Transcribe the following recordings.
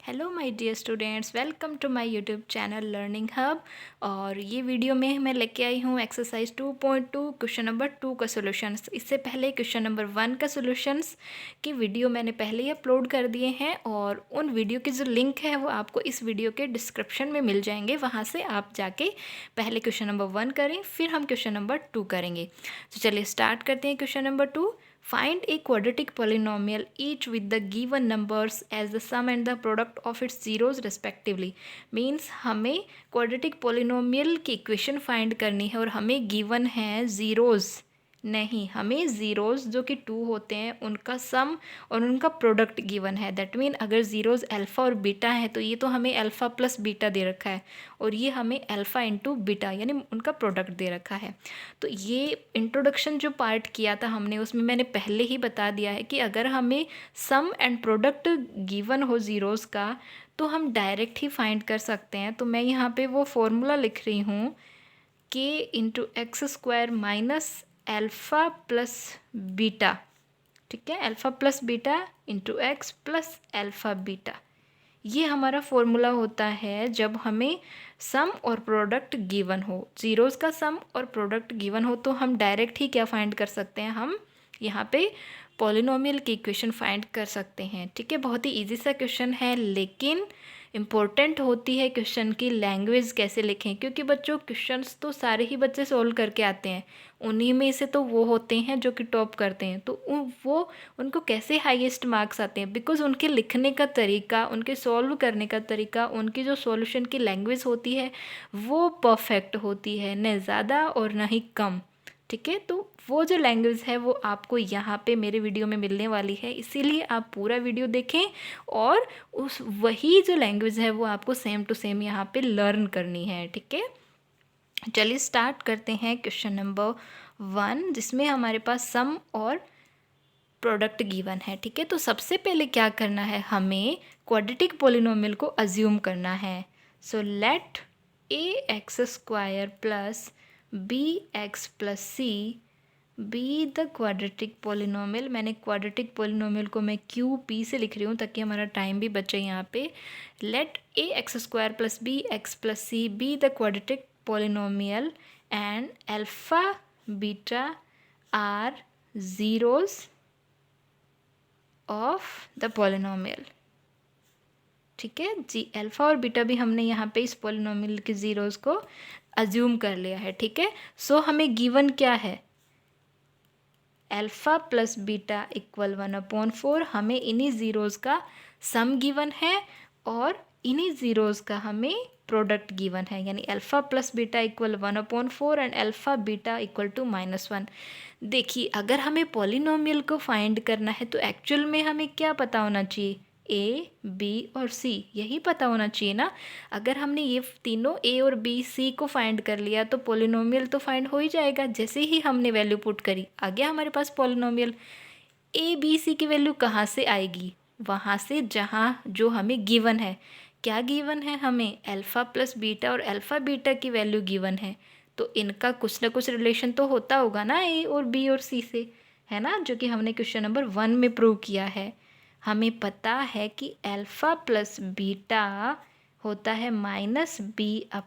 Hello my dear students, welcome to my YouTube channel learning hub. और ये video में मैं लेके आई हूँ एक्सरसाइज 2.2 क्वेश्चन नंबर 2 का सॉल्यूशंस। इससे पहले क्वेश्चन नंबर 1 का सॉल्यूशंस की वीडियो मैंने पहले ही अपलोड कर दिए हैं और उन वीडियो की जो लिंक है वो आपको इस वीडियो के डिस्क्रिप्शन में मिल जाएंगे। वहाँ से आप जाके पहले क्वेश्चन नंबर 1 करें, फिर हम क्वेश्चन नंबर 2 करेंगे। तो चलिए स्टार्ट करते हैं question number 2। Find a quadratic polynomial each with the given numbers as the sum and the product of its zeros respectively। Means हमें क्वाड्रेटिक पोलिनोमियल की इक्वेशन फाइंड करनी है और हमें गिवन है ज़ीरोज़, नहीं हमें ज़ीरोज़ जो कि 2 होते हैं उनका सम और उनका प्रोडक्ट गिवन है। दैट मीन अगर ज़ीरोज़ अल्फ़ा और बीटा है तो ये तो हमें अल्फ़ा प्लस बीटा दे रखा है और ये हमें अल्फ़ा इंटू बीटा यानी उनका प्रोडक्ट दे रखा है। तो ये इंट्रोडक्शन जो पार्ट किया था हमने उसमें मैंने पहले ही बता दिया है कि अगर हमें सम एंड प्रोडक्ट गिवन हो ज़ीरोज़ का तो हम डायरेक्ट ही फाइंड कर सकते हैं। तो मैं यहाँ पे वो फॉर्मूला लिख रही हूँ के into x square minus alpha plus beta. ठीक है, alpha plus beta into x plus alpha beta, ये हमारा फॉर्मूला होता है जब हमें सम और प्रोडक्ट गिवन हो। ज़ीरोज़ का सम और प्रोडक्ट गिवन हो तो हम डायरेक्ट ही क्या फाइंड कर सकते हैं, हम यहाँ पे पॉलिनोमियल की इक्वेशन फाइंड कर सकते हैं। ठीक है, बहुत ही इजी सा क्वेश्चन है, लेकिन इम्पोर्टेंट होती है क्वेश्चन की लैंग्वेज कैसे लिखें, क्योंकि बच्चों क्वेश्चंस तो सारे ही बच्चे सोल्व करके आते हैं, उन्हीं में से तो वो होते हैं जो कि टॉप करते हैं। तो वो उनको कैसे हाईएस्ट मार्क्स आते हैं, बिकॉज उनके लिखने का तरीका, उनके सॉल्व करने का तरीका, उनकी जो सॉल्यूशन की लैंग्वेज होती है वो परफेक्ट होती है, न ज़्यादा और न ही कम। ठीक है, तो वो जो लैंग्वेज है वो आपको यहाँ पे मेरे वीडियो में मिलने वाली है, इसीलिए आप पूरा वीडियो देखें और उस वही जो लैंग्वेज है वो आपको सेम टू सेम यहाँ पे लर्न करनी है। ठीक है, चलिए स्टार्ट करते हैं क्वेश्चन नंबर 1 जिसमें हमारे पास सम और प्रोडक्ट गिवन है। ठीक है, तो सबसे पहले क्या करना है, हमें क्वाड्रेटिक पोलिनोमियल को अज्यूम करना है। So let a x square plus b x plus c be the quadratic polynomial. मैंने क्वाड्रेटिक पोलिनोमियल को मैं क्यू पी से लिख रही हूँ ताकि हमारा टाइम भी बचे यहाँ पे। Let a x square plus b x plus c be the quadratic polynomial and alpha beta are zeros of the polynomial. ठीक है जी, अल्फ़ा और बीटा भी हमने यहाँ पे इस पोलिनोमियल के ज़ीरोज़ को अज्यूम कर लिया है। ठीक है, सो हमें गिवन क्या है, अल्फ़ा प्लस बीटा इक्वल 1/4। हमें इन्हीं ज़ीरोज़ का सम गिवन है और इन्हीं ज़ीरोज़ का हमें प्रोडक्ट गिवन है, यानी alpha plus beta equal 1/4 and alpha beta equal to -1। देखिए, अगर हमें पॉलिनोमियल को फाइंड करना है तो एक्चुअल में हमें क्या पता होना चाहिए, ए बी और सी, यही पता होना चाहिए ना। अगर हमने ये तीनों ए और बी सी को फाइंड कर लिया तो पॉलिनोमियल तो फाइंड हो ही जाएगा। जैसे ही हमने वैल्यू पुट करी आ गया हमारे पास पॉलिनोमियल। ए बी सी की वैल्यू कहाँ से आएगी, वहाँ से जहाँ जो हमें गिवन है। क्या गिवन है हमें, अल्फ़ा प्लस बीटा और अल्फ़ा बीटा की वैल्यू गिवन है, तो इनका कुछ ना कुछ रिलेशन तो होता होगा ना ए और बी और सी से, है ना, जो कि हमने क्वेश्चन नंबर 1 में प्रूव किया है। हमें पता है कि अल्फ़ा प्लस बीटा होता है -b/a,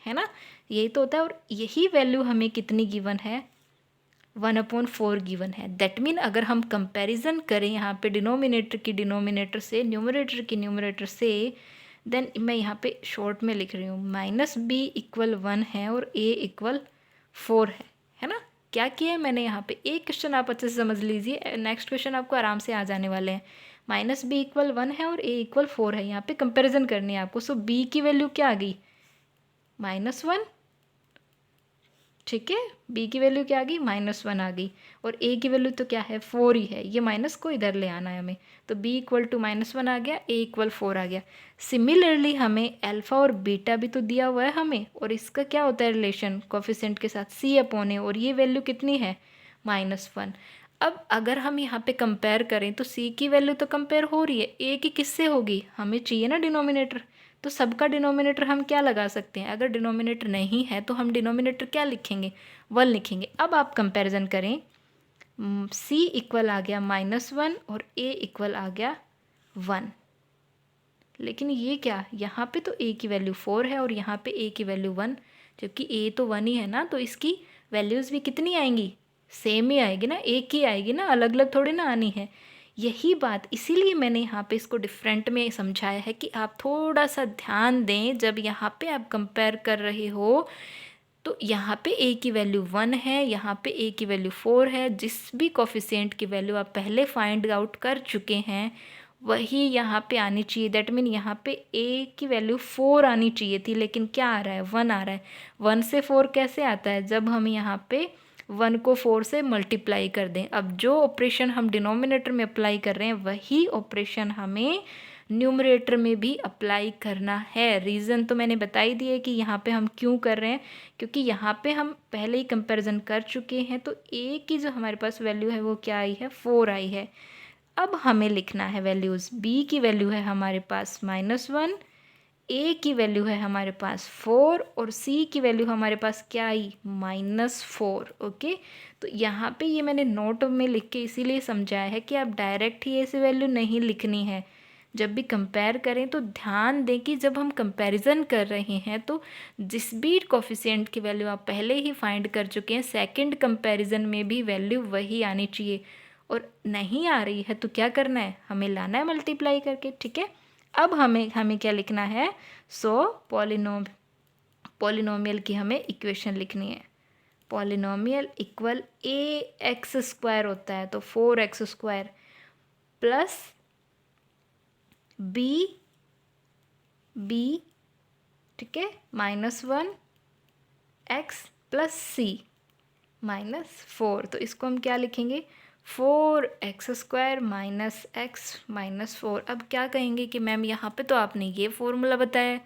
है ना, यही तो होता है। और यही वैल्यू हमें कितनी गिवन है, 1/4 गिवन है। दैट मीन अगर हम कंपैरिजन करें यहाँ पे डिनोमिनेटर की डिनोमिनेटर से, न्यूमरेटर की न्यूमरेटर से, देन मैं यहाँ पे शॉर्ट में लिख रही हूँ -b इक्वल 1 है और a इक्वल 4 है ना। क्या किया है मैंने यहाँ पे, एक क्वेश्चन आप अच्छे से समझ लीजिए, नेक्स्ट क्वेश्चन आपको आराम से आ जाने वाले हैं। -b इक्वल 1 है और a इक्वल 4 है, यहाँ पे कंपेरिजन करनी है आपको। सो b की वैल्यू क्या आ गई, -1। ठीक है, b की वैल्यू क्या आ गई, -1 आ गई, और a की वैल्यू तो क्या है, 4 ही है, ये माइनस को इधर ले आना है हमें। तो b इक्वल टू -1 आ गया, a इक्वल 4 आ गया। सिमिलरली हमें अल्फ़ा और बीटा भी तो दिया हुआ है हमें, और इसका क्या होता है रिलेशन कोफिशिएंट के साथ, c/a, और ये वैल्यू कितनी है, -1। अब अगर हम यहाँ पे कंपेयर करें तो c की वैल्यू तो कंपेयर हो रही है, a की किससे होगी, हमें चाहिए ना डिनोमिनेटर, तो सबका डिनोमिनेटर हम क्या लगा सकते हैं, अगर डिनोमिनेटर नहीं है तो हम डिनोमिनेटर क्या लिखेंगे, 1 लिखेंगे। अब आप कंपैरिजन करें, c इक्वल आ गया -1 और a इक्वल आ गया 1। लेकिन ये क्या, यहाँ पे तो a की वैल्यू 4 है और यहाँ पे a की वैल्यू 1, जबकि a तो 1 ही है ना, तो इसकी वैल्यूज़ भी कितनी आएंगी, सेम ही आएगी ना, एक ही आएगी ना, अलग अलग थोड़ी ना आनी है। यही बात, इसीलिए मैंने यहाँ पे इसको डिफरेंट में समझाया है कि आप थोड़ा सा ध्यान दें जब यहाँ पे आप कंपेयर कर रहे हो। तो यहाँ पे a की वैल्यू 1 है, यहाँ पे a की वैल्यू 4 है, जिस भी कोफिशिएंट की वैल्यू आप पहले फाइंड आउट कर चुके हैं वही यहाँ पे आनी चाहिए। दैट मीन यहाँ पे a की वैल्यू 4 आनी चाहिए थी, लेकिन क्या आ रहा है, 1 आ रहा है। 1 से 4 कैसे आता है, जब हम यहाँ पे 1 को 4 से मल्टीप्लाई कर दें। अब जो ऑपरेशन हम डिनोमिनेटर में अप्लाई कर रहे हैं वही ऑपरेशन हमें न्यूमरेटर में भी अप्लाई करना है। रीज़न तो मैंने बता ही दिया कि यहाँ पे हम क्यों कर रहे हैं, क्योंकि यहाँ पे हम पहले ही कंपैरिजन कर चुके हैं। तो a की जो हमारे पास वैल्यू है वो क्या आई है, 4 आई है। अब हमें लिखना है वैल्यूज़। b की वैल्यू है हमारे पास -1, a की वैल्यू है हमारे पास 4 और c की वैल्यू हमारे पास क्या आई, -4। ओके, तो यहाँ पे ये मैंने नोट में लिख के इसीलिए समझाया है कि आप डायरेक्ट ही ऐसी वैल्यू नहीं लिखनी है। जब भी कंपेयर करें तो ध्यान दें कि जब हम कंपैरिजन कर रहे हैं तो जिस भी कोफिशिएंट की वैल्यू आप पहले ही फाइंड कर चुके हैं, सेकंड कंपैरिजन में भी वैल्यू वही आनी चाहिए। और नहीं आ रही है तो क्या करना है, हमें लाना है मल्टीप्लाई करके। ठीक है, अब हमें क्या लिखना है, पॉलिनोमियल की हमें इक्वेशन लिखनी है। पॉलिनोमियल इक्वल ax² होता है, तो 4x² प्लस b, ठीक है, -1 x प्लस c -4। तो इसको हम क्या लिखेंगे, 4x² माइनस x माइनस 4। अब क्या कहेंगे कि मैम यहाँ पे तो आपने ये फॉर्मूला बताया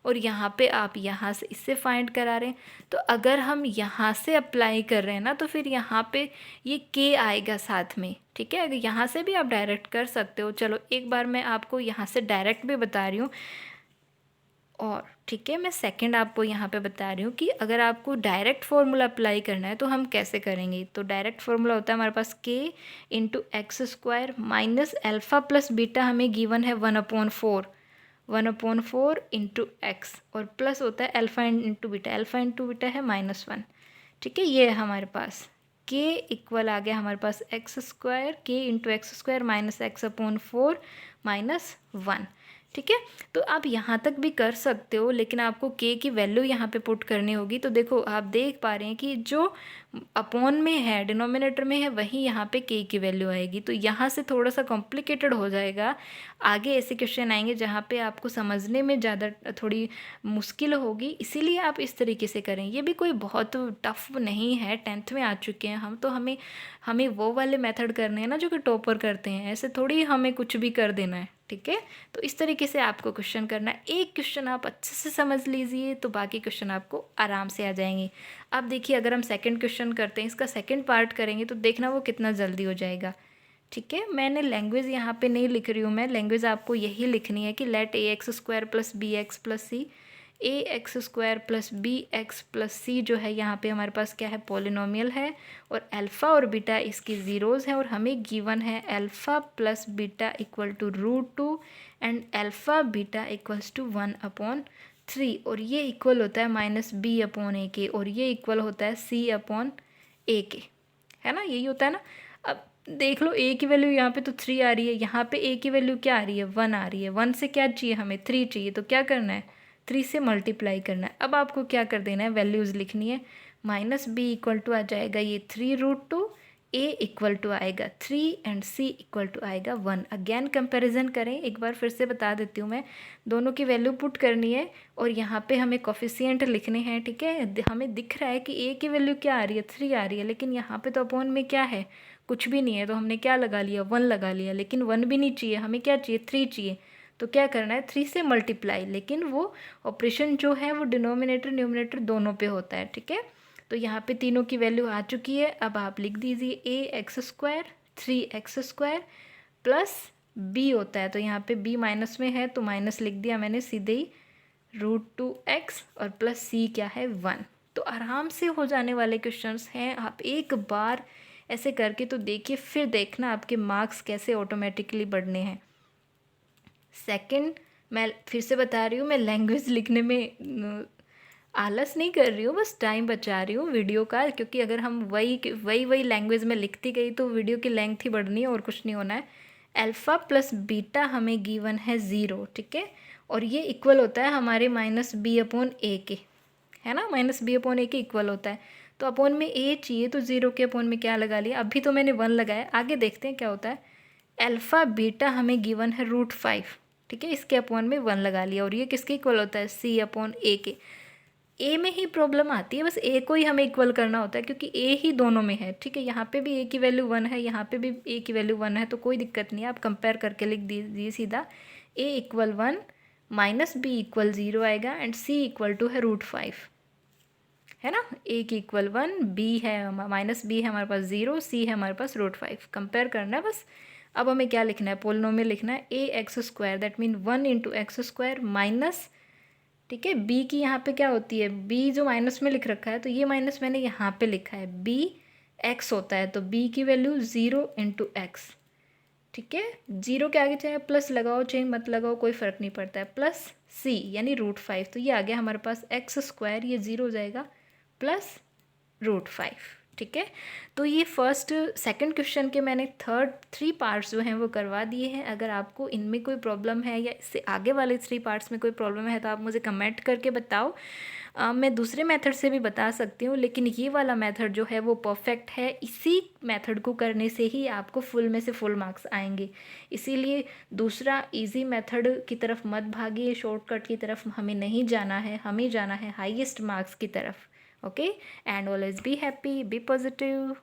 और यहाँ पे आप यहाँ से इससे फाइंड करा रहे हैं, तो अगर हम यहाँ से अप्लाई कर रहे हैं ना तो फिर यहाँ पे ये k आएगा साथ में। ठीक है, अगर यहाँ से भी आप डायरेक्ट कर सकते हो। चलो एक बार मैं आपको यहाँ से डायरेक्ट भी बता रही हूँ, और ठीक है मैं सेकंड आपको यहाँ पे बता रही हूँ कि अगर आपको डायरेक्ट फार्मूला अप्लाई करना है तो हम कैसे करेंगे। तो डायरेक्ट फार्मूला होता है हमारे पास k into x² minus alpha plus beta, हमें गिवन है 1/4 इंटू एक्स, और प्लस होता है alpha into beta, alpha into beta है -1। ठीक है, ये है हमारे पास k इक्वल आ गया हमारे पास x², k into x² minus x/4 -1। ठीक है, तो आप यहाँ तक भी कर सकते हो, लेकिन आपको k की वैल्यू यहाँ पे पुट करनी होगी। तो देखो आप देख पा रहे हैं कि जो अपॉन में है, डिनोमिनेटर में है, वही यहाँ पे k की वैल्यू आएगी। तो यहाँ से थोड़ा सा कॉम्प्लिकेटेड हो जाएगा। आगे ऐसे क्वेश्चन आएंगे जहाँ पे आपको समझने में ज़्यादा थोड़ी मुश्किल होगी, इसीलिए आप इस तरीके से करें। ये भी कोई बहुत टफ नहीं है, 10th में आ चुके हैं हम, तो हमें वो वाले मेथड करने हैं ना जो कि टॉपर करते हैं, ऐसे थोड़ी हमें कुछ भी कर देना है। ठीक है, तो इस तरीके से आपको क्वेश्चन करना है। एक क्वेश्चन आप अच्छे से समझ लीजिए तो बाकी क्वेश्चन आपको आराम से आ जाएंगे। अब देखिए अगर हम सेकंड क्वेश्चन करते हैं, इसका सेकंड पार्ट करेंगे तो देखना वो कितना जल्दी हो जाएगा। ठीक है, मैंने लैंग्वेज यहाँ पे नहीं लिख रही हूँ, मैं लैंग्वेज आपको यही लिखनी है कि let ax² plus bx plus c, ax² plus bx plus c जो है यहाँ पे हमारे पास क्या है, पॉलिनोमियल है, और अल्फ़ा और बीटा इसकी ज़ीरोज़ हैं, और हमें गिवन है alpha plus beta equal to √2 and alpha beta equals to 1/3, और ये इक्वल होता है -b/a के, और ये इक्वल होता है c/a के, है ना, यही होता है ना। अब देख लो a की वैल्यू यहाँ पे तो 3 आ रही है, यहाँ पे a की वैल्यू क्या आ रही है, 1 आ रही है। 1 से क्या चाहिए हमें, 3 चाहिए, तो क्या करना है, 3 से मल्टीप्लाई करना है। अब आपको क्या कर देना है, वैल्यूज़ लिखनी है। -b इक्वल टू आ जाएगा ये 3√2, a इक्वल टू आएगा 3 एंड c इक्वल टू आएगा 1। अगेन कंपैरिजन करें, एक बार फिर से बता देती हूँ मैं, दोनों की वैल्यू पुट करनी है और यहाँ पे हमें कोफिशिएंट लिखने हैं। ठीक है, हमें दिख रहा है कि a की वैल्यू क्या आ रही है, 3 आ रही है, लेकिन यहाँ पे तो अपॉन में क्या है, कुछ भी नहीं है, तो हमने क्या लगा लिया, 1 लगा लिया, लेकिन 1 भी नहीं चाहिए, हमें क्या चाहिए, 3 चाहिए। तो क्या करना है, 3 से मल्टीप्लाई, लेकिन वो ऑपरेशन जो है वो डिनोमिनेटर न्यूमरेटर दोनों पे होता है। ठीक है, तो यहाँ पे तीनों की वैल्यू आ चुकी है। अब आप लिख दीजिए ax² 3x² प्लस b होता है, तो यहाँ पे b माइनस में है तो माइनस लिख दिया मैंने सीधे ही, √2x और प्लस c क्या है, 1। तो आराम से हो जाने वाले क्वेश्चंस हैं, आप एक बार ऐसे करके तो देखिए, फिर देखना आपके मार्क्स कैसे ऑटोमेटिकली बढ़ने हैं। सेकंड मैं फिर से बता रही हूँ, मैं लैंग्वेज लिखने में आलस नहीं कर रही हूँ, बस टाइम बचा रही हूँ वीडियो का, क्योंकि अगर हम वही लैंग्वेज में लिखती गई तो वीडियो की लेंथ ही बढ़नी है और कुछ नहीं होना है। अल्फ़ा प्लस बीटा हमें गिवन है 0, ठीक है, और ये इक्वल होता है हमारे -b/a के, है ना, -b/a के इक्वल होता है। तो अपॉन में a चाहिए तो 0 के अपॉन में क्या लगा लिया, अभी तो मैंने 1 लगाया, आगे देखते हैं क्या होता है। अल्फ़ा बीटा हमें गिवन है √5, ठीक है, इसके अपॉन में 1 लगा लिया, और ये किसके इक्वल होता है, c/a के। ए में ही प्रॉब्लम आती है, बस ए को ही हमें इक्वल करना होता है, क्योंकि ए ही दोनों में है, ठीक है, यहाँ पे भी ए की वैल्यू 1 है, यहाँ पे भी ए की वैल्यू 1 है, तो कोई दिक्कत नहीं है, आप कंपेयर करके लिख दीजिए सीधा। ए इक्वल 1 माइनस बी इक्वल 0 आएगा, एंड सी इक्वल टू है √5, है ना। ए की इक्वल 1, बी है -b है हमारे पास 0, सी है हमारे पास √5, कंपेयर करना है बस। अब हमें क्या लिखना है, पोलिनोमियल लिखना है ax², that mean 1 × x² minus, ठीक है, बी की यहाँ पे क्या होती है, बी जो माइनस में लिख रखा है, तो ये माइनस मैंने यहाँ पे लिखा है, बी एक्स होता है, तो बी की वैल्यू 0 × x, ठीक है। 0 के आगे चाहे प्लस लगाओ चाहे मत लगाओ, कोई फ़र्क नहीं पड़ता है, प्लस सी यानी √5, तो ये आ गया हमारे पास x², ये 0 हो जाएगा, प्लस √5, ठीक है। तो ये फर्स्ट सेकंड क्वेश्चन के मैंने 3 पार्ट्स जो हैं वो करवा दिए हैं। अगर आपको इनमें कोई प्रॉब्लम है या इससे आगे वाले 3 पार्ट्स में कोई प्रॉब्लम है तो आप मुझे कमेंट करके बताओ। मैं दूसरे मेथड से भी बता सकती हूँ, लेकिन ये वाला मेथड जो है वो परफेक्ट है, इसी मेथड को करने से ही आपको फुल में से फुल मार्क्स आएंगे। इसीलिए दूसरा इजी मेथड की तरफ मत भागिए, शॉर्टकट की तरफ हमें नहीं जाना है, हमें जाना है हाईएस्ट मार्क्स की तरफ। Okay, and always be happy, be positive.